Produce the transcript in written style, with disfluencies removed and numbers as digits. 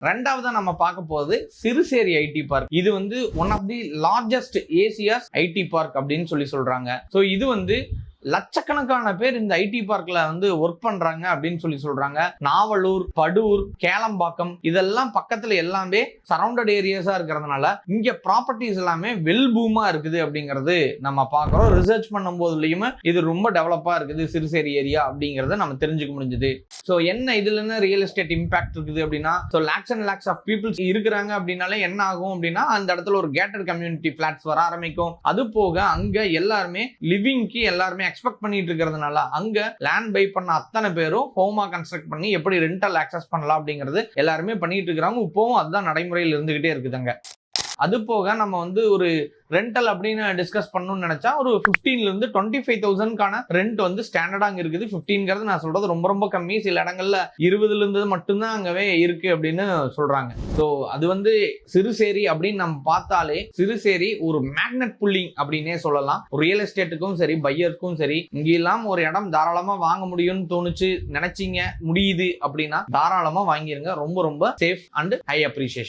ரெண்டாவது நம்ம பார்க்க போகுது சிறுசேரி ஐடி பார்க். இது வந்து one of the largest Asia's IT park அப்படின்னு சொல்றாங்க. ஸோ இது வந்து லட்சக்கணக்கான பேர் இந்த ஐடி பார்க்ல வந்து ஒர்க் பண்றாங்க அப்படின்னு சொல்றாங்க. நாவலூர், படூர், கேளம்பாக்கம் இதெல்லாம் பக்கத்துல எல்லாமே சரௌண்டட் ஏரியாஸா இருக்கிறதுனால இங்க ப்ராப்பர்ட்டிஸ் எல்லாமே வெல் பூமா இருக்குது அப்படிங்கிறது நம்ம பாக்குறோம். ரிசர்ச் பண்ணும் போதுலயுமே இது ரொம்ப டெவலப்பா இருக்குது சிறுசேரி ஏரியா அப்படிங்கறத நம்ம தெரிஞ்சுக்க முடிஞ்சது. ஸோ என்ன இதுல என்ன ரியல் எஸ்டேட் இம்பாக்ட் இருக்குது அப்படின்னா, so lakhs and lakhs of peoples இருக்கிறாங்க அப்படின்னாலே என்ன ஆகும் அப்படின்னா, அந்த இடத்துல ஒரு கேட்டட் கம்யூனிட்டி பிளாட்ஸ் வர ஆரம்பிக்கும். அது போக அங்க எல்லாருமே லிவிங்க்கு எல்லாருமே எக்ஸ்பெக்ட் பண்ணிட்டு இருக்கிறதுனால அங்க லேண்ட் பை பண்ண அத்தனை பேரும் ஹோமா கன்ஸ்ட்ரக்ட் பண்ணி எப்படி ரெண்டல் ஆக்சஸ் பண்ணலாம் அப்படிங்கிறது எல்லாருமே பண்ணிட்டு இருக்கிறாங்க. இப்போவும் அதுதான் நடைமுறையில் இருந்துகிட்டே இருக்குதுங்க. அது போக நம்ம வந்து ஒரு ரெண்டல் அப்படின்னு டிஸ்கஸ் பண்ணணும்னு நினைச்சா ஒரு 15,000 இருந்து 25,000க்கான ரெண்ட் வந்து ஸ்டாண்டர்டா அங்க இருக்குது. 15ங்கிறது நான் சொல்றது ரொம்ப ரொம்ப கம்மி. சில இடங்கள்ல 20ல இருந்து மட்டும்தான் அங்கவே இருக்கு அப்படின்னு சொல்றாங்க. ஸோ அது வந்து சிறுசேரி அப்படின்னு நம்ம பார்த்தாலே சிறுசேரி ஒரு மேக்னெட் புல்லிங் அப்படின்னே சொல்லலாம். ரியல் எஸ்டேட்டுக்கும் சரி, பையருக்கும் சரி, இங்கெல்லாம் ஒரு இடம் தாராளமா வாங்க முடியும்னு தோணுச்சு, நினைச்சீங்க முடியுது அப்படின்னா தாராளமா வாங்கிருங்க. ரொம்ப ரொம்ப சேஃப் அண்ட் ஹை அப்ரிசியேஷன்.